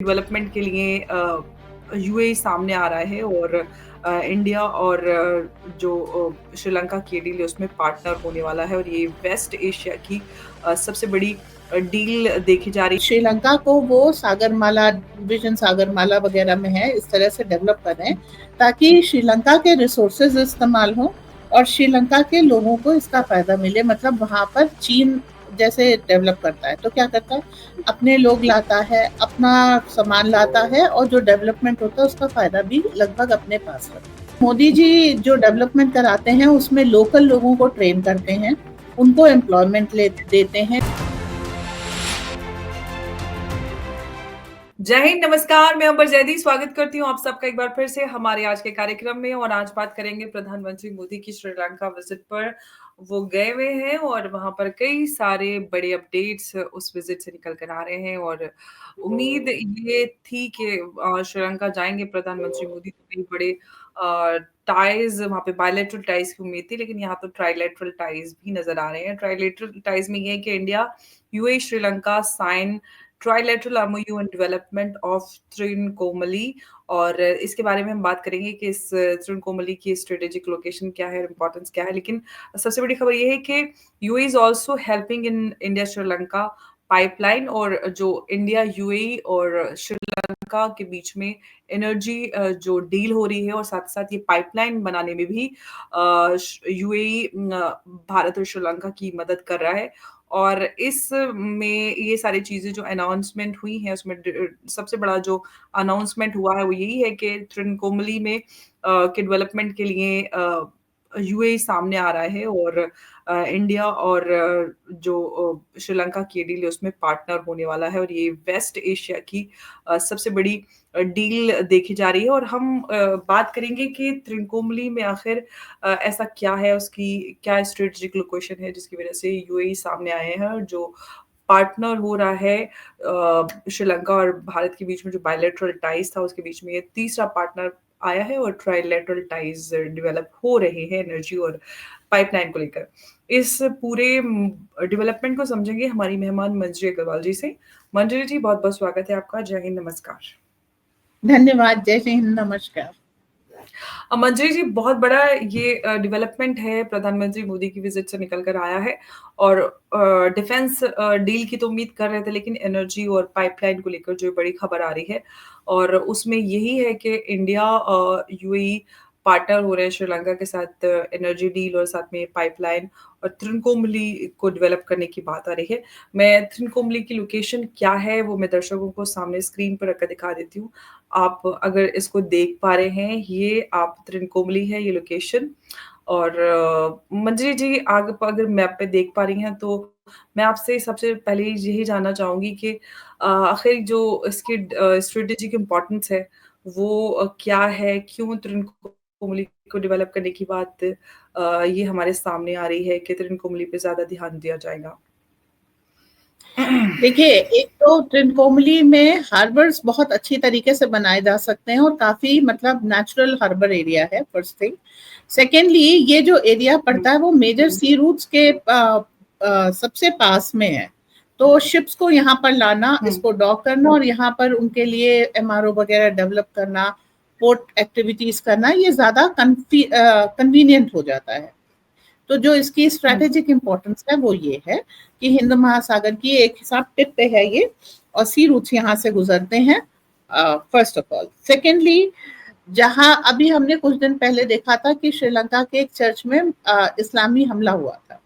Development के लिए UAE सामने आ रहा है और इंडिया और जो श्रीलंका की डील है उसमें पार्टनर होने वाला है और ये वेस्ट एशिया की सबसे बड़ी डील देखी जा रही श्रीलंका को वो सागरमाला विजन सागरमाला वगैरह में है, इस तरह से डेवलप कर रहे हैं ताकि श्रीलंका के रिसोर्सेज इस्तेमाल हो और श्रीलंका के लोगों को इसका फायदा मिले। मतलब वहां पर चीन जैसे डेवलप करता है तो क्या करता है, अपने लोग लाता है, अपना सामान लाता है और जो डेवलपमेंट होता है उसका फायदा भी लगभग अपने पास रखता है। मोदी जी जो डेवलपमेंट कराते हैं उसमें लोकल लोगों को ट्रेन करते हैं, उनको एम्प्लॉयमेंट देते हैं। जय हिंद, नमस्कार। मैं अंबर जैदी स्वागत करती हूँ आप सबका एक बार फिर से हमारे आज के कार्यक्रम में। और आज बात करेंगे प्रधानमंत्री मोदी की श्रीलंका विजिट पर। वो गए हुए हैं और वहां पर कई सारे बड़े अपडेट्स उस विजिट से निकल कर आ रहे हैं और उम्मीद ये थी कि श्रीलंका जाएंगे प्रधानमंत्री मोदी तो कई बड़े टाइज वहां पे बायलैटरल टाइज की उम्मीद थी, लेकिन यहाँ तो ट्राइलैटरल टाइज भी नजर आ रहे हैं। ट्राइलैटरल टाइज में ये है कि India UAE Sri Lanka sign trilateral MOU and development of Trincomalee. और इसके बारे में हम बात करेंगे कि इस त्रिकोमली की स्ट्रेटेजिक लोकेशन क्या है, इंपॉर्टेंस क्या है। लेकिन सबसे बड़ी खबर ये है कि UAE is also helping in India Sri Lanka pipeline. और जो इंडिया यूएई और श्रीलंका के बीच में एनर्जी जो डील हो रही है और साथ साथ ये पाइपलाइन बनाने में भी यूएई भारत और श्रीलंका की मदद कर रहा है। और इसमें ये सारी चीज़ें जो अनाउंसमेंट हुई हैं उसमें सबसे बड़ा जो अनाउंसमेंट हुआ है वो यही है कि त्रिकोमली में के डेवलपमेंट के लिए यूएई सामने आ रहा है और इंडिया और जो श्रीलंका की डील है उसमें पार्टनर होने वाला है और ये वेस्ट एशिया की सबसे बड़ी डील देखी जा रही है। और हम बात करेंगे कि त्रिकोमली में आखिर ऐसा क्या है, उसकी क्या स्ट्रेटेजिक लोकेशन है जिसकी वजह से यूएई सामने आए हैं और जो पार्टनर हो रहा है श्रीलंका और भारत के बीच में जो बायलैटरल टाइज था उसके बीच में ये तीसरा पार्टनर आया है और ट्राइलैटरल टाइज डेवलप हो रहे हैं एनर्जी और पाइपलाइन को लेकर। इस पूरे डेवलपमेंट को समझेंगे हमारी मेहमान मंजरी अग्रवाल जी से। मंजरी जी, बहुत बहुत स्वागत है आपका। जय हिंद, नमस्कार। धन्यवाद। जय हिंद, नमस्कार। मंजरी जी, बहुत बड़ा ये डेवलपमेंट है, प्रधानमंत्री मोदी की विजिट से निकल कर आया है और डिफेंस डील की तो उम्मीद कर रहे थे, लेकिन एनर्जी और पाइपलाइन को लेकर जो बड़ी खबर आ रही है और उसमें यही है कि इंडिया यूएई पार्टनर हो रहे हैं श्रीलंका के साथ एनर्जी डील और साथ में पाइपलाइन और त्रिकोमली को डेवलप करने की बात आ रही है। मैं त्रिकोमली की लोकेशन क्या है वो मैं दर्शकों को सामने स्क्रीन पर रखकर दिखा देती हूँ। आप अगर इसको देख पा रहे हैं, ये आप त्रिकोमली है ये लोकेशन। और मंजरी जी, आगे अगर मैप पे देख पा रही हैं तो मैं आपसे सबसे पहले यही जानना चाहूंगी कि आखिर जो इसकी स्ट्रेटेजिक इम्पोर्टेंस है वो क्या है, क्यों त्रिकोमली को डेवलप करने की बात ये हमारे सामने आ रही है कि त्रिकोमली पे ज्यादा ध्यान दिया जाएगा। देखिए, एक तो त्रिकोमली में हार्बर्स बहुत अच्छी तरीके से बनाए जा सकते हैं और काफी मतलब नेचुरल हार्बर एरिया है, फर्स्ट थिंग। सेकेंडली, ये जो एरिया पड़ता है वो मेजर सी रूट्स के सबसे पास में है, तो शिप्स को यहाँ पर लाना, इसको डॉक करना और यहाँ पर उनके लिए एमआरओ वगैरह डेवलप करना, पोर्ट एक्टिविटीज करना, ये ज्यादा कन्वीनियंट हो जाता है। तो जो इसकी स्ट्रेटेजिक इम्पोर्टेंस है वो ये है कि हिंद महासागर की एक हिसाब टिप पे है ये और सी रूट्स यहाँ से गुजरते हैं, फर्स्ट ऑफ ऑल। सेकेंडली, जहाँ अभी हमने कुछ दिन पहले देखा था कि श्रीलंका के एक चर्च में इस्लामी हमला हुआ था,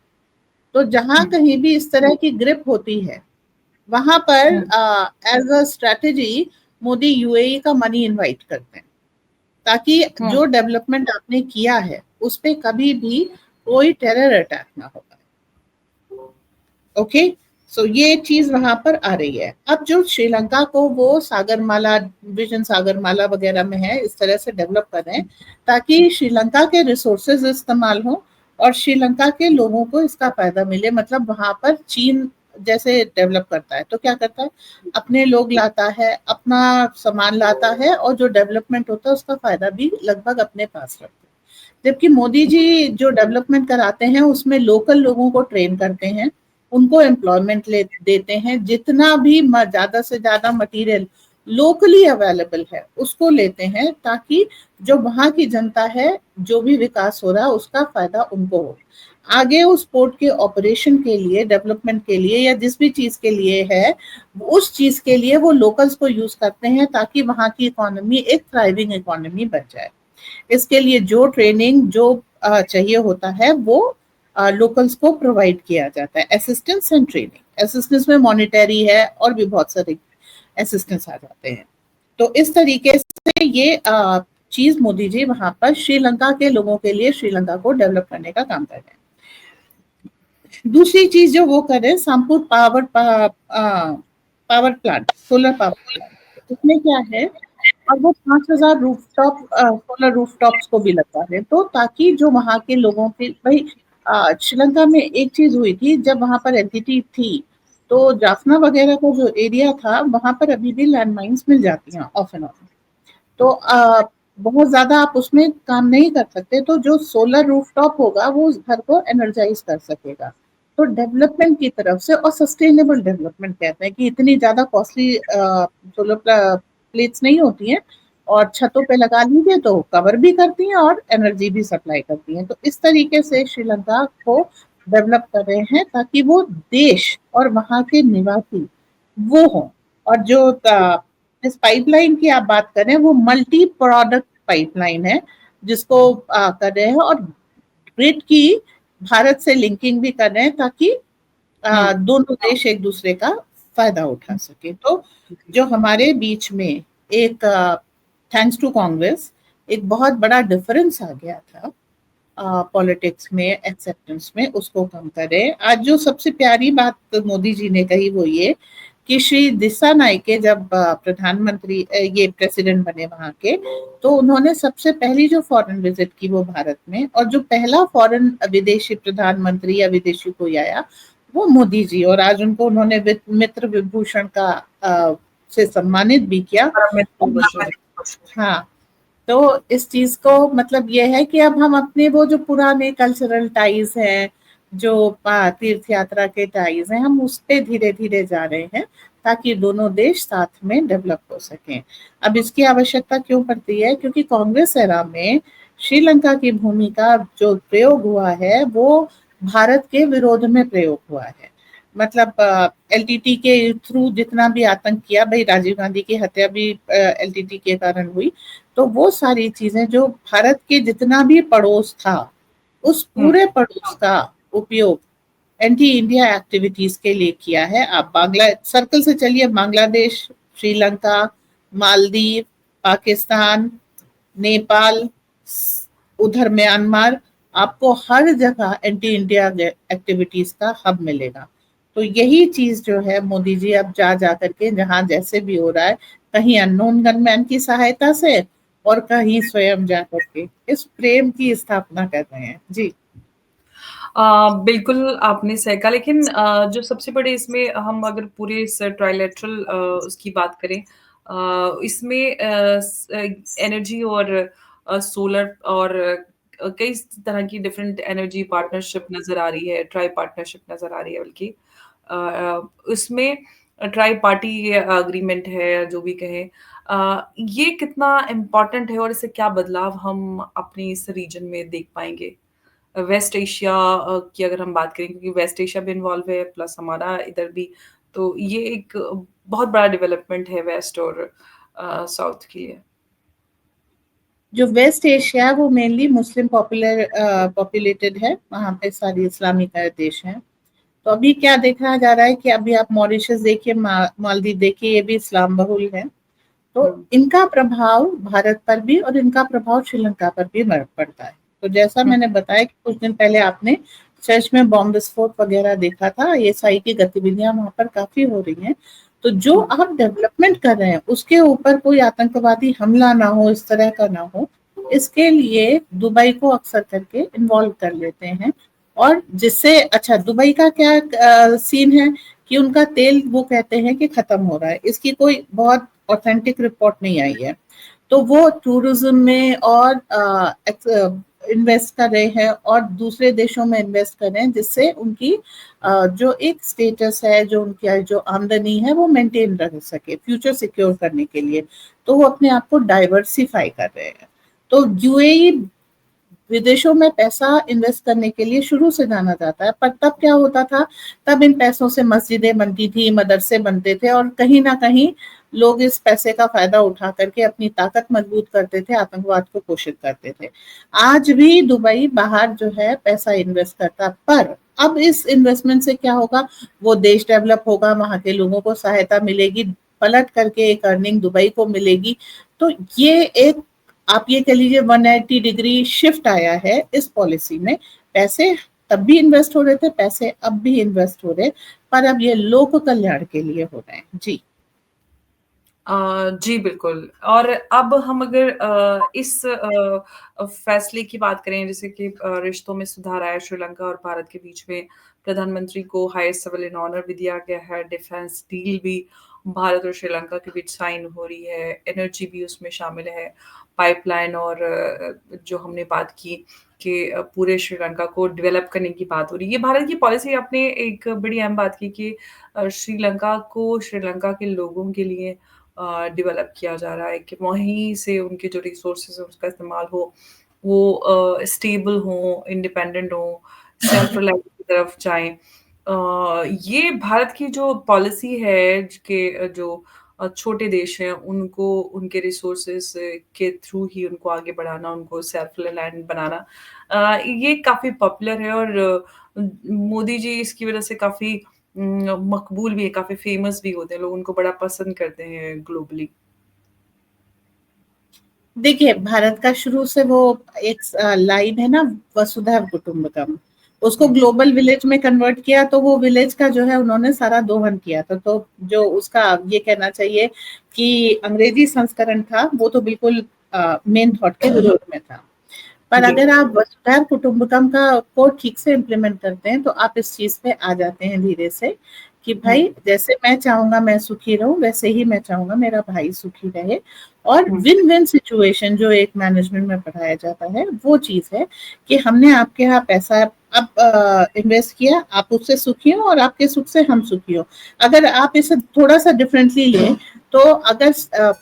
तो जहाँ कहीं भी इस तरह की ग्रिप होती है वहां पर as a strategy Modi UAE का मनी इनवाइट करते हैं ताकि जो डेवलपमेंट आपने किया है उस पर कभी भी कोई टेरर अटैक ना हो पाए। ओके, सो ये चीज वहां पर आ रही है। अब जो श्रीलंका को वो सागरमाला विजन सागरमाला वगैरह में है, इस तरह से डेवलप कर रहे हैं ताकि श्रीलंका के रिसोर्सेज इस्तेमाल हो और श्रीलंका के लोगों को इसका फायदा मिले। मतलब वहां पर चीन जैसे डेवलप करता है तो क्या करता है, अपने लोग लाता है, अपना सामान लाता है और जो डेवलपमेंट होता है उसका फायदा भी लगभग अपने पास रखता है। जबकि मोदी जी जो डेवलपमेंट कराते हैं उसमें लोकल लोगों को ट्रेन करते हैं, उनको एम्प्लॉयमेंट देते हैं, जितना भी ज्यादा से ज्यादा मटेरियल लोकली अवेलेबल है उसको लेते हैं, ताकि जो वहां की जनता है, जो भी विकास हो रहा है उसका फायदा उनको हो। आगे उस पोर्ट के ऑपरेशन के लिए, डेवलपमेंट के लिए, या जिस भी चीज के लिए है, उस चीज के लिए वो लोकल्स को यूज करते हैं, ताकि वहां की इकोनॉमी एक थ्राइविंग इकोनॉमी बन जाए। इसके लिए जो ट्रेनिंग जो चाहिए होता है वो लोकल्स को प्रोवाइड किया जाता है। असिस्टेंस एंड ट्रेनिंग, असिस्टेंस में मॉनिटरी है और भी बहुत सारे असिस्टेंस आ जाते हैं। तो इस तरीके से ये चीज मोदी जी वहां पर श्रीलंका के लोगों के लिए श्रीलंका को डेवलप करने का काम कर रहे हैं। दूसरी चीज जो वो कर रहे हैं, Sampur power plant, solar power plant, उसमें क्या है, और वो 5,000 रूफटॉप सोलर रूफटॉप्स को भी लगा रहे हैं, तो ताकि जो वहां के लोगों के भाई, श्रीलंका में एक चीज हुई थी, जब वहां पर एलटीटी थी, तो जाफना वगैरह का जो एरिया था वहां पर अभी भी लैंड माइन्स मिल जाती हैं ऑफ एंड ऑन। तो बहुत ज्यादा आप उसमें काम नहीं कर सकते, तो जो सोलर रूफटॉप होगा वो उस घर को एनर्जाइज कर सकेगा। तो डेवलपमेंट की तरफ से, और सस्टेनेबल डेवलपमेंट कहते हैं कि इतनी ज्यादा कॉस्टली सोलर प्लेट्स नहीं होती हैं, और छतों पे लगा लीजिए तो कवर भी करती हैं और एनर्जी भी सप्लाई करती हैं। तो इस तरीके से श्रीलंका को डेवलप कर रहे हैं, ताकि वो देश और वहाँ के निवासी वो हों। और जो इस पाइपलाइन की आप बात करें, वो मल्टी प्रोडक्ट पाइपलाइन है, जिसको कर रहे हैं, और ग्रिड की भारत से लिंकिंग भी कर रहे हैं, ताकि दोनों देश एक दूसरे का फायदा उठा सके। तो जो हमारे बीच में एक थैंक्स टू कांग्रेस एक बहुत बड़ा डिफरेंस आ गया था पॉलिटिक्स में, एक्सेप्टेंस में, उसको कम करें। आज जो सबसे प्यारी बात मोदी जी ने कही वो ये कि श्री दिशा नायके जब प्रधानमंत्री ये प्रेसिडेंट बने वहां के, तो उन्होंने सबसे पहली जो फॉरेन विजिट की वो भारत में, और जो पहला फॉरेन विदेशी प्रधानमंत्री या विदेशी कोई आया वो मोदी जी, और आज उनको उन्होंने मित्र विभूषण का से सम्मानित भी किया। हाँ, तो इस चीज को मतलब ये है कि अब हम अपने वो जो पुराने कल्चरल टाइज हैं, जो तीर्थ यात्रा के टाइज हैं, हम उस पे धीरे धीरे जा रहे हैं, ताकि दोनों देश साथ में डेवलप हो सकें। अब इसकी आवश्यकता क्यों पड़ती है? क्योंकि कांग्रेस एरा में श्रीलंका की भूमिका जो प्रयोग हुआ है वो भारत के विरोध में प्रयोग हुआ है। मतलब एलटीटी के थ्रू जितना भी आतंक किया, भाई राजीव गांधी की हत्या भी एलटीटी के कारण हुई, तो वो सारी चीजें जो भारत के जितना भी पड़ोस था, उस पूरे पड़ोस का उपयोग एंटी इंडिया एक्टिविटीज के लिए किया है। आप बांग्ला सर्कल से चलिए, बांग्लादेश, श्रीलंका, मालदीव, पाकिस्तान, नेपाल, उधर म्यांमार, आपको हर जगह एंटी इंडिया एक्टिविटीज का हब मिलेगा। तो यही चीज जो है मोदी जी अब जा जा करके जहां जैसे भी हो रहा है, कहीं अननोन गनमैन की सहायता से और कहीं स्वयं जा करके इस प्रेम की स्थापना कर रहे हैं। जी बिल्कुल आपने सही कहा, लेकिन जो सबसे बड़े इसमें हम अगर पूरे इस ट्राइलेटरल उसकी बात करें, इसमें एनर्जी और सोलर और कई तरह की डिफरेंट एनर्जी पार्टनरशिप नज़र आ रही है, ट्राई पार्टनरशिप नज़र आ रही है बल्कि। उसमें ट्राई पार्टी एग्रीमेंट है, जो भी कहें। ये कितना इम्पोर्टेंट है और इससे क्या बदलाव हम अपने इस रीजन में देख पाएँगे? वेस्ट एशिया की अगर हम बात करें, क्योंकि वेस्ट एशिया भी इन्वॉल्व है प्लस हमारा इधर भी, तो ये एक बहुत बड़ा डेवलपमेंट है वेस्ट और साउथ के लिए। जो वेस्ट एशिया है वो मेनली मुस्लिम पॉपुलेटेड है, वहाँ पे सारी इस्लामिक देश हैं। तो अभी क्या देखा जा रहा है कि अभी आप मॉरिशस देखिए, मालदीव देखिए, ये भी इस्लाम बहुल है। तो इनका प्रभाव भारत पर भी और इनका प्रभाव श्रीलंका पर भी पड़ता है। तो जैसा मैंने बताया कि कुछ दिन पहले आपने चर्च में बॉम्ब विस्फोट वगैरह देखा था, आईएसआई की गतिविधियां वहां पर काफी हो रही हैं। तो जो आप डेवलपमेंट कर रहे हैं उसके ऊपर कोई आतंकवादी हमला ना हो, इस तरह का ना हो, इसके लिए दुबई को अक्सर करके इन्वॉल्व कर लेते हैं। और जिससे अच्छा, दुबई का क्या सीन है कि उनका तेल वो कहते हैं कि खत्म हो रहा है, इसकी कोई बहुत ऑथेंटिक रिपोर्ट नहीं आई है। तो वो टूरिज्म में और इन्वेस्ट कर रहे हैं और दूसरे देशों में इन्वेस्ट कर रहे हैं, जिससे उनकी जो एक स्टेटस है, जो उनकी जो आमदनी है वो मेंटेन रह सके फ्यूचर सिक्योर करने के लिए, तो वो अपने आप को डाइवर्सिफाई कर रहे हैं। तो यूएई विदेशों में पैसा इन्वेस्ट करने के लिए शुरू से जाना जाता है, पर तब क्या होता था, तब इन पैसों से मस्जिदें बनती थी, मदरसे बनते थे, और कहीं ना कहीं लोग इस पैसे का फायदा उठा करके अपनी ताकत मजबूत करते थे, आतंकवाद को पोषित करते थे। आज भी दुबई बाहर जो है पैसा इन्वेस्ट करता, पर अब इस इन्वेस्टमेंट से क्या होगा, वो देश डेवलप होगा, वहां के लोगों को सहायता मिलेगी, पलट करके एक अर्निंग दुबई को मिलेगी। तो ये एक, आप ये कह लीजिए 180 डिग्री शिफ्ट आया है इस पॉलिसी में। पैसे तब भी इन्वेस्ट हो रहे थे, पैसे अब भी इन्वेस्ट हो रहे, पर अब ये लोक कल्याण के लिए हो रहे हैं। जी जी, बिल्कुल। और अब हम अगर इस फैसले की बात करें, जैसे कि रिश्तों में सुधार आया श्रीलंका और भारत के बीच में, प्रधानमंत्री को हाईएस्ट सिविल इन ऑनर भी दिया गया है, डिफेंस डील भी भारत और श्रीलंका के बीच साइन हो रही है, एनर्जी भी उसमें शामिल है, पाइपलाइन, और जो हमने बात की कि पूरे श्रीलंका को डेवलप करने की बात हो रही है। ये भारत की पॉलिसी, आपने एक बड़ी अहम बात की कि श्रीलंका को श्रीलंका के लोगों के लिए डेवलप किया जा रहा है, कि वहीं से उनके जो रिसोर्सेज है उसका इस्तेमाल हो, वो स्टेबल हो, इंडिपेंडेंट हो, सेल्फ रिलायंस की तरफ जाएं। ये भारत की जो पॉलिसी है कि जो छोटे देश हैं उनको उनके रिसोर्सेज के थ्रू ही उनको आगे बढ़ाना, उनको सेल्फ रिलायंट बनाना, ये काफी पॉपुलर है, और मोदी जी इसकी वजह से काफी मकबूल भी है, काफ़ी फ़ेमस भी होते हैं, लोग उनको बड़ा पसंद करते हैं ग्लोबली। देखिए, भारत का शुरू से वो एक लाइन है ना, वसुधैव कुटुंबकम, उसको हुँ, ग्लोबल विलेज में कन्वर्ट किया, तो वो विलेज का जो है उन्होंने सारा दोहन किया था। तो जो उसका ये कहना चाहिए कि अंग्रेजी संस्करण था, वो तो बिल्कुल मेन थॉट के विरोध में था। पर जी। अगर आप वसुधैव कुटुंबकम का को ठीक से इम्प्लीमेंट करते हैं, तो आप इस चीज पे आ जाते हैं धीरे से, कि हुँ, भाई जैसे मैं चाहूंगा मैं सुखी रहूं, वैसे ही मैं चाहूंगा मेरा भाई सुखी रहे। और हुँ, विन विन सिचुएशन जो एक मैनेजमेंट में पढ़ाया जाता है, वो चीज है कि हमने आपके यहाँ पैसा अब इन्वेस्ट किया, आप उससे सुखी हो और आपके सुख से हम सुखी हो। अगर आप इसे थोड़ा सा डिफरेंटली लें, तो अगर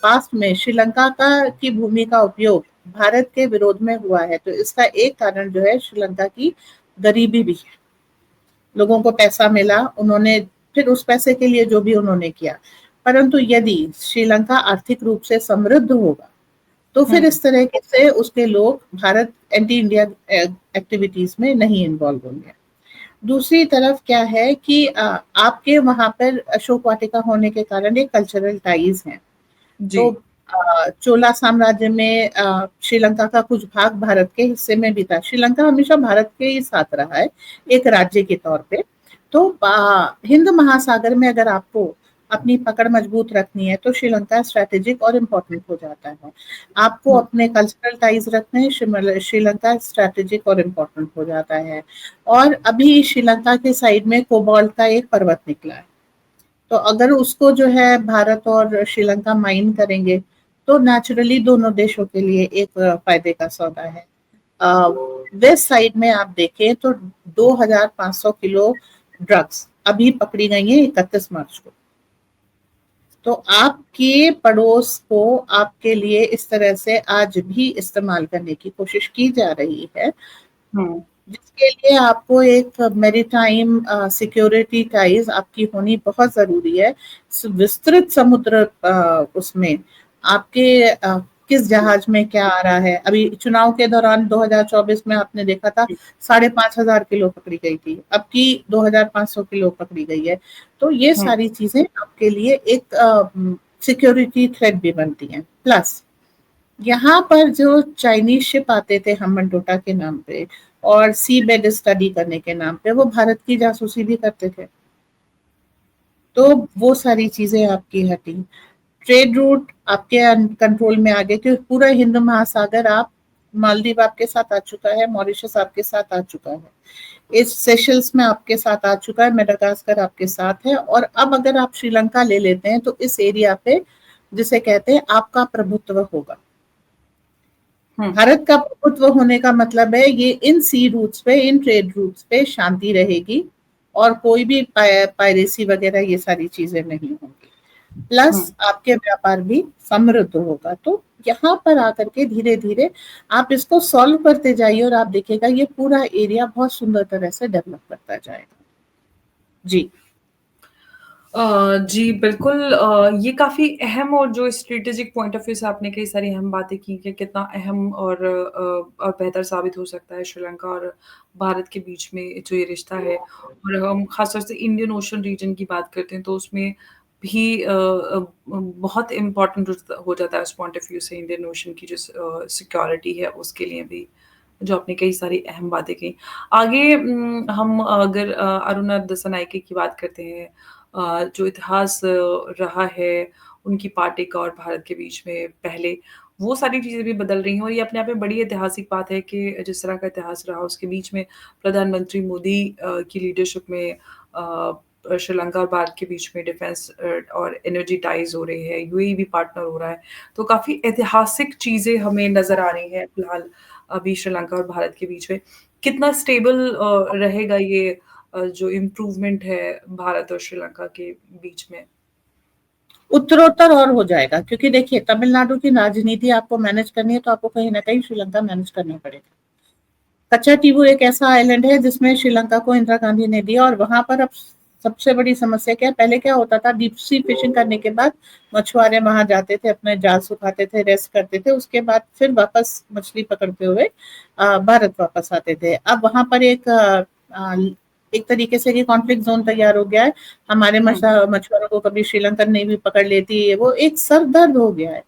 पास्ट में श्रीलंका का की भूमि का उपयोग भारत के विरोध में हुआ है, तो इसका एक कारण जो है श्रीलंका की गरीबी भी है। लोगों को पैसा मिला, उन्होंने फिर उस पैसे के लिए जो भी उन्होंने किया, परंतु यदि श्रीलंका आर्थिक रूप से समृद्ध होगा, तो फिर हुँ, इस तरह के से उसके लोग भारत एंटी इंडिया एक्टिविटीज में नहीं इन्वॉल्व होंगे। दूसरी तरफ क्या है कि आपके वहां पर अशोक वाटिका होने के कारण एक कल्चरल टाइज हैं। जी। तो चोला साम्राज्य में श्रीलंका का कुछ भाग भारत के हिस्से में भी था। श्रीलंका हमेशा भारत के ही साथ रहा है एक राज्य के तौर पे। तो हिंद महासागर में अगर आपको अपनी पकड़ मजबूत रखनी है, तो श्रीलंका स्ट्रेटेजिक और इम्पोर्टेंट हो जाता है। आपको हुँ, अपने कल्चरल टाइज रखने हैं, श्रीलंका स्ट्रेटेजिक और इम्पोर्टेंट हो जाता है। और अभी श्रीलंका के साइड में कोबाल्ट का एक पर्वत निकला है, तो अगर उसको जो है भारत और श्रीलंका माइन करेंगे, तो नेचुरली दोनों देशों के लिए एक फायदे का सौदा है। वेस्ट साइड में आप देखें तो 2500 किलो ड्रग्स अभी पकड़ी गई है 31 मार्च को। तो आपके पड़ोस को आपके लिए इस तरह से आज भी इस्तेमाल करने की कोशिश की जा रही है, हुँ, जिसके लिए आपको एक मैरीटाइम सिक्योरिटी टाइज आपकी होनी बहुत जरूरी है। विस्तृत समुद्र उसमें आपके किस जहाज में क्या आ रहा है। अभी चुनाव के दौरान 2024 में आपने देखा था 5,500 किलो पकड़ी गई थी, अब की 2,500 किलो पकड़ी गई है। तो ये हुँ, सारी चीजें आपके लिए एक सिक्योरिटी थ्रेट भी बनती हैं। प्लस यहाँ पर जो चाइनीज शिप आते थे हम्बनटोटा के नाम पे और सी बेड स्टडी करने के नाम पे, वो भारत की जासूसी भी करते थे। तो वो सारी चीजें आपकी हटी। ट्रेड रूट आपके कंट्रोल में आ गए, क्योंकि पूरा हिंद महासागर आप, मालदीव आपके साथ आ चुका है, मॉरिशस आपके साथ आ चुका है, इस सेशल्स में आपके साथ आ चुका है, मेडागास्कर आपके साथ है। और अब अगर आप श्रीलंका ले लेते हैं, तो इस एरिया पे जिसे कहते हैं आपका प्रभुत्व होगा। भारत का प्रभुत्व होने का मतलब है ये इन सी रूट्स पे, इन ट्रेड रूट्स पे शांति रहेगी और कोई भी पायरेसी वगैरह ये सारी चीजें नहीं होंगी, प्लस आपके व्यापार भी समृद्ध होगा। तो यहाँ पर आकर के धीरे धीरे आप इसको सॉल्व करते जाइए और आप देखिएगा ये पूरा एरिया बहुत सुंदर तरह से डेवलप करता जाएगा। जी जी, बिल्कुल। ये काफ़ी अहम और जो स्ट्रैटेजिक पॉइंट ऑफ व्यू से आपने कई सारी अहम बातें की कि कितना अहम और बेहतर साबित हो सकता है श्रीलंका और भारत के बीच में जो ये रिश्ता है। और हम ख़ास तौर से इंडियन ओशन रीजन की बात करते हैं तो उसमें भी बहुत इम्पोर्टेंट हो जाता है उस पॉइंट ऑफ व्यू से इंडियन ओशन की जो सिक्योरिटी है उसके लिए भी, जो आपने कई सारी अहम बातें कही। आगे हम अगर अरुणा दसानायके की बात करते हैं, जो इतिहास रहा है उनकी पार्टी का और भारत के बीच में पहले, वो सारी चीज़ें भी बदल रही हैं और ये अपने आप में बड़ी ऐतिहासिक बात है कि जिस तरह का इतिहास रहा उसके बीच में प्रधानमंत्री मोदी की लीडरशिप में श्रीलंका और भारत के बीच में डिफेंस और एनर्जी टाइज़ हो रहे हैं, यूएई भी पार्टनर हो रहा है। तो काफ़ी ऐतिहासिक चीज़ें हमें नज़र आ रही हैं फिलहाल अभी श्रीलंका और भारत के बीच में। कितना स्टेबल रहेगा ये जो इम्प्रूवमेंट है भारत और श्रीलंका के बीच में? उत्तरोत्तर और हो जाएगा, क्योंकि देखिए तमिलनाडु की राजनीति आपको मैनेज करनी है तो आपको कहीं ना कहीं श्रीलंका मैनेज करना पड़ेगा। कच्चाटीबू एक ऐसा आइलैंड है जिसमें श्रीलंका को इंदिरा गांधी ने दिया और वहां पर अब सबसे बड़ी समस्या क्या है, पहले क्या होता था, डीप सी फिशिंग करने के बाद मछुआरे वहां जाते थे, अपने जाल सुखाते थे, रेस्ट करते थे, उसके बाद फिर वापस मछली पकड़ते हुए भारत वापस आते थे। अब वहां पर एक तरीके से ये कॉन्फ्लिक्ट जोन तैयार हो गया है। हमारे मछुआरों को कभी श्रीलंकन नेवी पकड़ लेती है, वो एक सरदर्द हो गया है।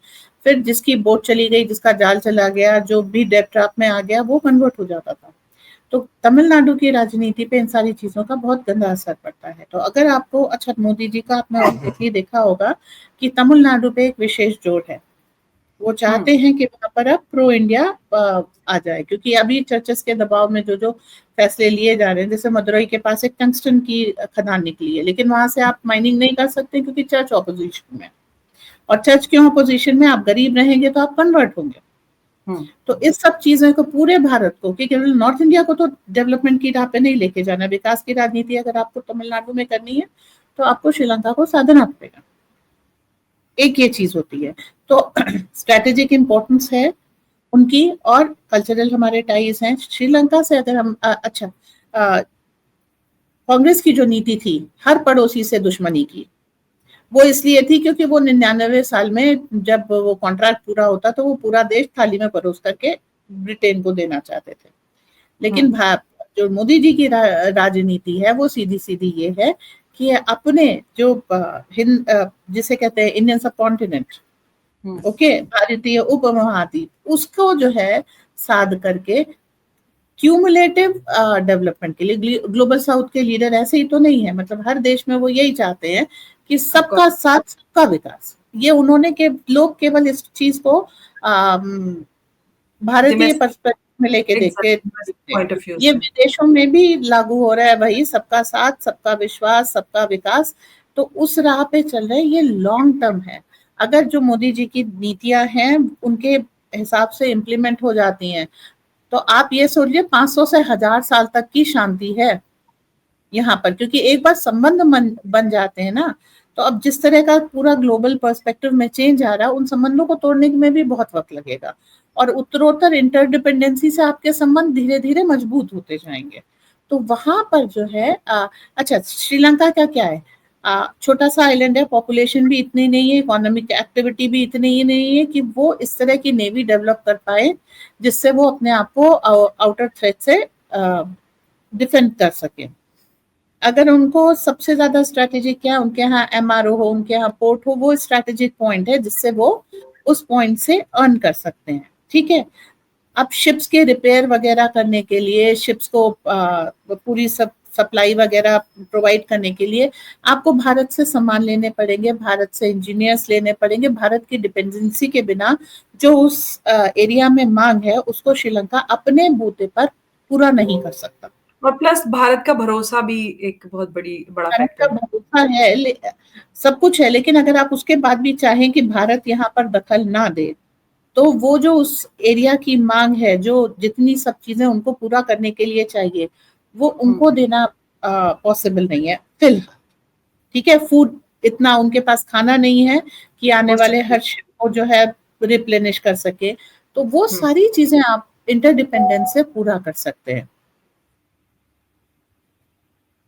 फिर जिसकी बोट चली गई, जिसका जाल चला गया, जो भी डेप ट्रैप में आ गया, वो कन्वर्ट हो जाता था। तो तमिलनाडु की राजनीति पे इन सारी चीजों का बहुत गंदा असर पड़ता है। तो अगर आपको, अच्छा मोदी जी का आपने ऑब्वियसली देखा होगा कि तमिलनाडु पे एक विशेष जोर है, वो चाहते हैं कि वहां पर अब प्रो इंडिया आ जाए, क्योंकि अभी चर्चेस के दबाव में जो जो फैसले लिए जा रहे हैं, जैसे मदुरई के पास एक टंगस्टन की खदान निकली है, लेकिन वहां से आप माइनिंग नहीं कर सकते क्योंकि चर्च ऑपोजिशन में, और चर्च क्यों अपोजिशन में, आप गरीब रहेंगे तो आप कन्वर्ट होंगे। तो इस सब चीजों को पूरे भारत को, कि केवल नॉर्थ इंडिया को तो डेवलपमेंट की राह पे नहीं लेके जाना, विकास की राजनीति अगर आपको तमिलनाडु में करनी है तो आपको श्रीलंका को साधना पड़ेगा। एक ये चीज होती है। तो स्ट्रेटेजिक इंपॉर्टेंस है उनकी, और कल्चरल हमारे टाइज हैं श्रीलंका से। अगर हम अच्छा, कांग्रेस की जो नीति थी हर पड़ोसी से दुश्मनी की, वो इसलिए थी क्योंकि वो 99 साल में जब वो कॉन्ट्रैक्ट पूरा होता तो वो पूरा देश थाली में परोस करके ब्रिटेन को देना चाहते थे। लेकिन जो मोदी जी की राजनीति है वो सीधी सीधी ये है कि अपने जो जिसे कहते हैं इंडियन सब कॉन्टिनेंट, ओके, भारतीय उपमहाद्वीप, उसको जो है साध करके क्यूमुलेटिव डेवलपमेंट के लिए, ग्लोबल साउथ के लीडर ऐसे ही तो नहीं है, मतलब हर देश में वो यही चाहते हैं कि सबका साथ सबका विकास। ये उन्होंने लोग केवल इस चीज को भारतीय पर्सपेक्टिव में लेके देखते, ये विदेशों में भी लागू हो रहा है भाई, सबका साथ सबका विश्वास सबका विकास। तो उस राह पे चल रहे हैं, ये लॉन्ग टर्म है। अगर जो मोदी जी की नीतियां हैं उनके हिसाब से इम्प्लीमेंट हो जाती हैं तो आप ये सोचिए 500 से 1000 साल तक की शांति है यहाँ पर, क्योंकि एक बार संबंध बन जाते हैं ना, तो अब जिस तरह का पूरा ग्लोबल पर्सपेक्टिव में चेंज आ रहा है, उन संबंधों को तोड़ने में भी बहुत वक्त लगेगा, और उत्तरोत्तर इंटरडिपेंडेंसी से आपके संबंध धीरे धीरे मजबूत होते जाएंगे। तो वहां पर जो है अच्छा, श्रीलंका का क्या है, छोटा सा आइलैंड है, पॉपुलेशन भी इतनी नहीं है, इकोनॉमिक एक्टिविटी भी इतनी ही नहीं है कि वो इस तरह की नेवी डेवलप कर पाए जिससे वो अपने आप को आउटर थ्रेट से डिफेंड कर सके। अगर उनको सबसे ज्यादा स्ट्रैटेजिक क्या है, उनके यहाँ MRO हो, उनके यहाँ पोर्ट हो, वो स्ट्रैटेजिक पॉइंट है जिससे वो उस पॉइंट से अर्न कर सकते हैं। ठीक है, अब शिप्स के रिपेयर वगैरह करने के लिए, शिप्स को पूरी सप्लाई वगैरह प्रोवाइड करने के लिए आपको भारत से सामान लेने पड़ेंगे, भारत से इंजीनियर्स लेने पड़ेंगे। भारत की डिपेंडेंसी के बिना जो उस एरिया में मांग है उसको श्रीलंका अपने बूते पर पूरा नहीं कर सकता। और प्लस भारत का भरोसा भी एक बहुत बड़ा फैक्टर है। भरोसा है, सब कुछ है, लेकिन अगर आप उसके बाद भी चाहें कि भारत यहाँ पर दखल ना दे तो वो जो उस एरिया की मांग है, जो जितनी सब चीजें उनको पूरा करने के लिए चाहिए, वो उनको देना पॉसिबल नहीं है फिलहाल। ठीक है, फूड इतना उनके पास खाना नहीं है कि आने वाले हर शिप को जो है रिप्लेनिश कर सके। तो वो सारी चीजें आप इंटरडिपेंडेंस से पूरा कर सकते हैं।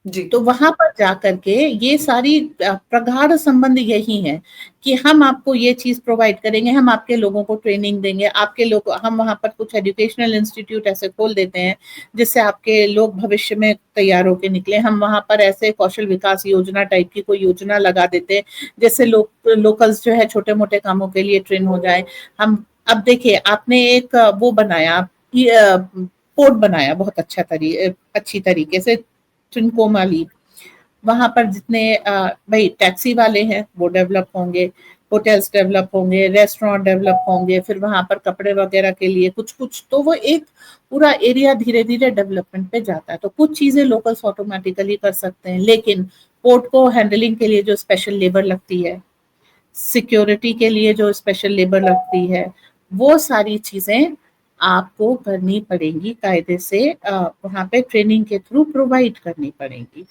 जी। तो वहां पर जाकर के ये सारी प्रगाढ़ संबंध यही है कि हम आपको ये चीज प्रोवाइड करेंगे, हम आपके लोगों को ट्रेनिंग देंगे, आपके लोग, हम वहां पर कुछ एजुकेशनल इंस्टीट्यूट ऐसे खोल देते हैं जिससे आपके लोग भविष्य में तैयार होके निकले। हम वहां पर ऐसे कौशल विकास योजना टाइप की कोई योजना लगा देते हैं जिससे लोकल्स जो है छोटे मोटे कामों के लिए ट्रेन हो जाए। हम अब देखिए, आपने एक वो बनाया, पोर्ट बनाया बहुत अच्छी तरीके से, ट्रिनकोमाली। वहां पर जितने भाई टैक्सी वाले हैं वो डेवलप होंगे, होटल्स डेवलप होंगे, रेस्टोरेंट डेवलप होंगे, फिर वहां पर कपड़े वगैरह के लिए कुछ कुछ, तो वो एक पूरा एरिया धीरे धीरे डेवलपमेंट पे जाता है। तो कुछ चीजें लोकल्स ऑटोमेटिकली कर सकते हैं, लेकिन पोर्ट को हैंडलिंग के लिए जो स्पेशल लेबर लगती है, सिक्योरिटी के लिए जो स्पेशल लेबर लगती है, वो सारी चीजें आपको करनी पड़ेंगी कायदे से, वहां पे ट्रेनिंग के थ्रू प्रोवाइड करनी पड़ेंगी।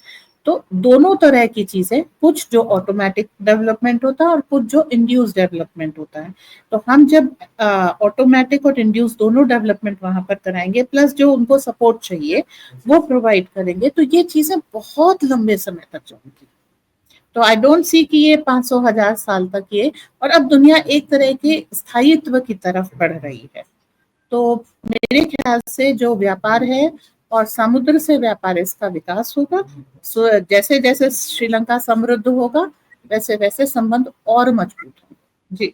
तो दोनों तरह की चीजें, कुछ जो ऑटोमेटिक डेवलपमेंट होता है और कुछ जो इंड्यूस डेवलपमेंट होता है। तो हम जब ऑटोमेटिक और इंड्यूस दोनों डेवलपमेंट वहां पर कराएंगे, प्लस जो उनको सपोर्ट चाहिए वो प्रोवाइड करेंगे, तो ये चीजें बहुत लंबे समय तक चलेंगी। तो आई डोंट सी कि ये 500,000 साल तक ये, और अब दुनिया एक तरह के स्थायित्व की तरफ बढ़ रही है। तो मेरे ख्याल से जो व्यापार है और समुद्र से व्यापार, इसका विकास होगा। जैसे जैसे श्रीलंका समृद्ध होगा वैसे वैसे संबंध और मजबूत होंगे। जी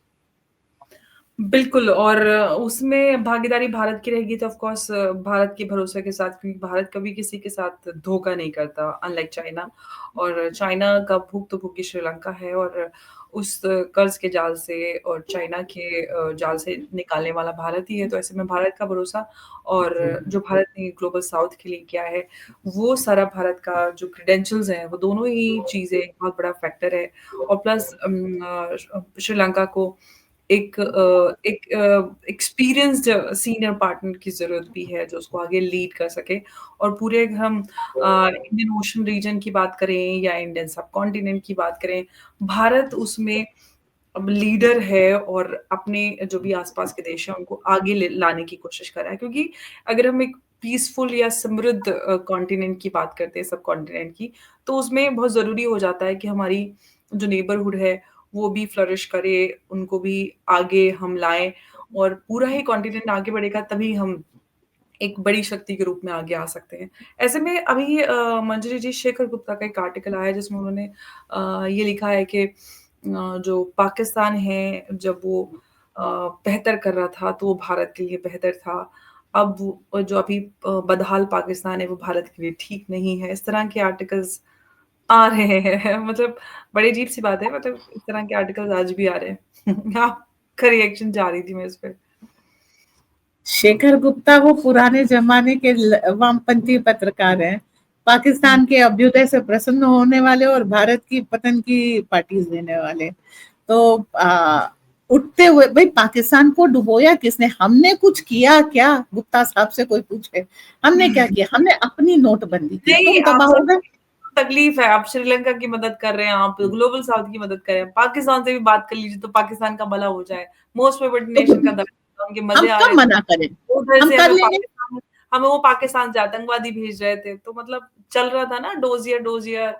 बिल्कुल। और उसमें भागीदारी भारत की रहेगी तो ऑफ कोर्स भारत के भरोसे के साथ, क्योंकि भारत कभी किसी के साथ धोखा नहीं करता, अनलाइक चाइना। और चाइना का भुगतभोगी श्रीलंका है, और उस कर्ज के जाल से और चाइना के जाल से निकालने वाला भारत ही है। तो ऐसे में भारत का भरोसा, और जो भारत ने ग्लोबल साउथ के लिए किया है, वो सारा भारत का जो क्रेडेंशियल्स हैं, वो दोनों ही चीज़ें एक बहुत बड़ा फैक्टर है। और प्लस श्रीलंका को एक एक्सपीरियंस्ड सीनियर पार्टनर की ज़रूरत भी है, जो उसको आगे लीड कर सके। और पूरे हम इंडियन ओशन रीजन की बात करें या इंडियन सब कॉन्टिनेंट की बात करें, भारत उसमें अब लीडर है, और अपने जो भी आस-पास के देश हैं, उनको आगे लाने की कोशिश कर रहा है। क्योंकि अगर हम एक पीसफुल या समृद्ध कॉन्टिनेंट की बात करते हैं, सब कॉन्टिनेंट की, तो उसमें बहुत ज़रूरी हो जाता है कि हमारी जो नेबरहुड है, वो भी फ्लरिश करे, उनको भी आगे हम लाएँ, और पूरा ही कॉन्टिनेंट आगे बढ़ेगा, तभी हम एक बड़ी शक्ति के रूप में आगे आ सकते हैं। ऐसे में अभी मंजरी जी, शेखर गुप्ता का एक आर्टिकल आया है जिसमें उन्होंने ये लिखा है कि जो पाकिस्तान है, जब वो बेहतर कर रहा था तो वो भारत के लिए बेहतर था। अब वो जो अभी बदहाल पाकिस्तान है, वो भारत के लिए ठीक नहीं है। इस तरह के आर्टिकल्स आ रहे हैं। मतलब बड़ी अजीब-सी बात है, मतलब इस तरह के आर्टिकल्स आज भी आ रहे हैं। आपका रिएक्शन चाह रही थी मैं इस पे। शेखर गुप्ता वो पुराने जमाने के वामपंथी पत्रकार हैं, पाकिस्तान के अभ्युदय से प्रसन्न होने वाले और भारत की पतन की पार्टीज देने वाले। तो उठते हुए भाई, पाकिस्तान को डुबोया किसने? हमने कुछ किया क्या? गुप्ता साहब से कोई पूछे, हमने क्या किया? हमने अपनी नोटबंदी की, नहीं, तुम आप तबाह हो गए। तकलीफ है, आप श्रीलंका की मदद कर रहे हैं, आप ग्लोबल साउथ की मदद कर रहे हैं, पाकिस्तान से भी बात कर लीजिए तो पाकिस्तान का भला हो जाए। मोस्ट फेवर्ड तो नेशन का दर्जा, उनके हम मज़े आ कब रहे थे। मना करें? उधर हम से कर लेंगे। हमें वो पाकिस्तान से आतंकवादी भेज रहे थे, तो मतलब चल रहा था ना डोज़ियर डोज़ियर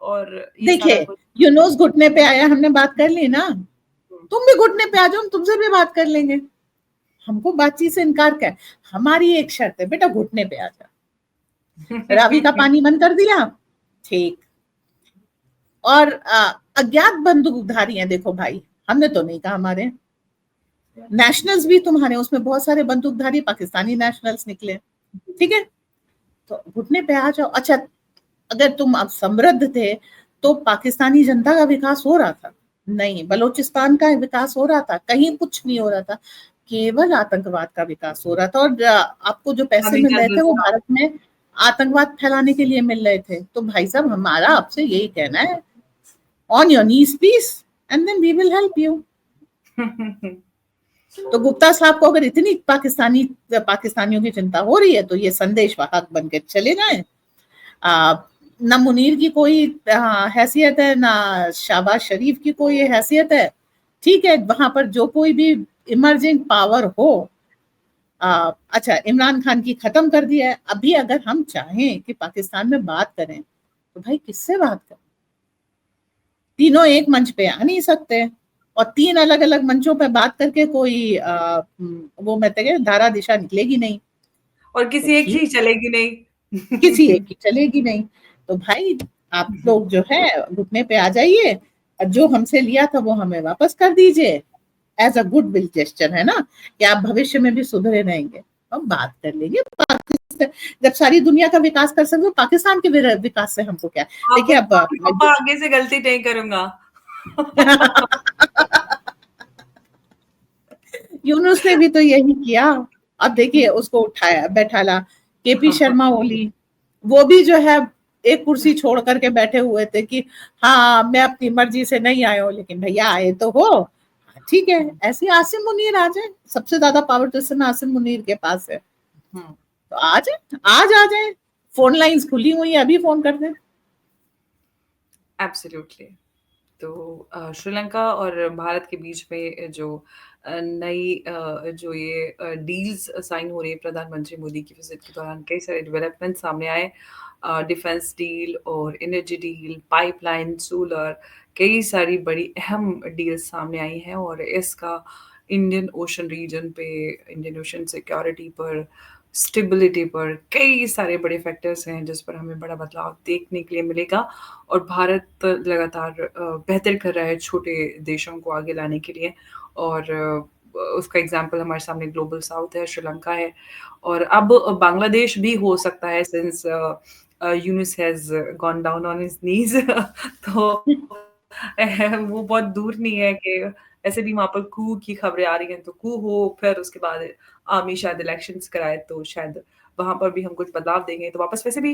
और ये सारा देखिए, कुछ। यूनुस घुटने पे आया, हमने बात कर ली ना। हुँ। तुम भी घुटने पे आ जाओ, हम तुमसे भी बात कर लेंगे। हमको बातचीत से इनकार क्या है? हमारी एक शर्त है, बेटा घुटने पे आ जा। रावी का पानी बंद कर दिया, ठीक। और अज्ञात बंदूकधारी हैं, देखो भाई, हमने तो नहीं कहा हमारे नेशनल्स भी तुम्हारे, उसमें बहुत सारे बंदूकधारी पाकिस्तानी नेशनल्स निकले, ठीक है। तो घुटने पे आ जाओ। अच्छा, अगर तुम अब समृद्ध थे तो पाकिस्तानी जनता का विकास हो रहा था? नहीं। बलोचिस्तान का विकास हो रहा था? कहीं कुछ नहीं हो रहा था, केवल आतंकवाद का विकास हो रहा था। और आपको जो पैसे अभी मिल रहे थे वो क्या? भारत में आतंकवाद फैलाने के लिए मिल रहे थे। तो भाई साहब, हमारा आपसे यही कहना है, on your knees please, and then we will help you. तो गुप्ता साहब को अगर इतनी पाकिस्तानियों की चिंता हो रही है तो ये संदेश वाहक बन के चले जाएं। ना मुनीर की कोई हैसियत है, ना शहबाज शरीफ की कोई हैसियत है। ठीक है, वहां पर जो कोई भी इमर्जिंग पावर हो, अच्छा इमरान खान की खत्म कर दिया है। अभी अगर हम चाहें कि पाकिस्तान में बात करें तो भाई किससे बात करें? तीनों एक मंच पे आ नहीं सकते, और तीन अलग अलग मंचों पे बात करके कोई वो मैं तो धारा दिशा निकलेगी नहीं। और तो किसी एक ठीक, की चलेगी किसी एक नहीं। की चलेगी नहीं। तो भाई आप लोग जो है घुटने पे आ जाइए, और जो हमसे लिया था वो हमें वापस कर दीजिए, as a goodwill gesture, है ना, कि आप भविष्य में भी सुधरे रहेंगे। हम बात कर लेंगे पाकिस्तान। जब सारी दुनिया का विकास कर सकते हो, पाकिस्तान के विकास से हमको क्या? आप देखिए अब पापा आगे से गलती नहीं करूंगा। यूनुस ने भी तो यही किया। अब देखिए उसको उठाया बैठाला, केपी शर्मा ओली, वो भी जो है एक कुर्सी छोड़ करके बैठे हुए थे कि हाँ मैं अपनी मर्जी से नहीं आया हूँ, लेकिन भैया आए तो हो। ठीक है, ऐसे आसिम मुनीर आ जाए, सबसे ज्यादा पावर तो इस समय आसिम मुनीर के पास है। तो आ जाए, आज आ जाए, फोन लाइंस खुली हुई है, अभी फोन कर दें। एब्सोल्युटली। तो श्रीलंका और भारत के बीच में जो नई जो ये डील्स साइन हो रही है प्रधानमंत्री मोदी की विजिट के दौरान, कई सारे डेवलपमेंट सामने आए। डिफेंस डील और एनर्जी डील, पाइपलाइन, सोलर, कई सारी बड़ी अहम डील्स सामने आई हैं और इसका इंडियन ओशन रीजन पे, इंडियन ओशन सिक्योरिटी पर, स्टेबिलिटी पर कई सारे बड़े फैक्टर्स हैं जिस पर हमें बड़ा बदलाव देखने के लिए मिलेगा। और भारत लगातार बेहतर कर रहा है छोटे देशों को आगे लाने के लिए। और उसका एग्जांपल हमारे सामने ग्लोबल साउथ है, श्रीलंका है और अब बांग्लादेश भी हो सकता है, since Yunus has gone down on his knees. तो वो बहुत दूर नहीं है कि ऐसे भी वहाँ पर कू की खबरें आ रही हैं, तो कू हो फिर उसके बाद आर्मी शायद इलेक्शंस कराए तो शायद वहाँ पर भी हम कुछ बदलाव देंगे। तो वापस वैसे भी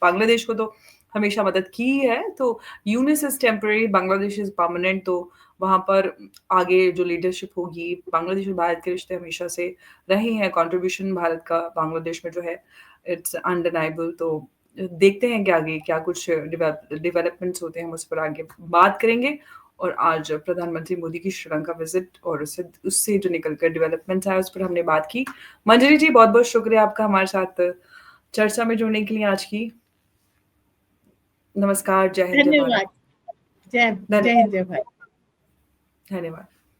बांग्लादेश को तो हमेशा मदद की ही है, तो Yunus is temporary, Bangladesh is permanent. तो वहाँ पर आगे जो लीडरशिप होगी, बांग्लादेश और भारत के रिश्ते हमेशा से रहे हैं, कंट्रीब्यूशन भारत का बांग्लादेश में जो है इट्स अनडिनाएबल। तो देखते हैं कि आगे क्या कुछ डेवलपमेंट्स होते हैं, हम उस पर आगे बात करेंगे। और आज प्रधानमंत्री मोदी की श्रीलंका विजिट और उससे उससे जो निकल कर डेवलपमेंट्स आए उस पर हमने बात की। मंजरी जी, बहुत बहुत शुक्रिया आपका हमारे साथ चर्चा में जुड़ने के लिए आज की। नमस्कार, जय हिंद, जय भारत। धन्यवाद। जय जय हिंद, धन्यवाद। जय भारत। धन्यवाद।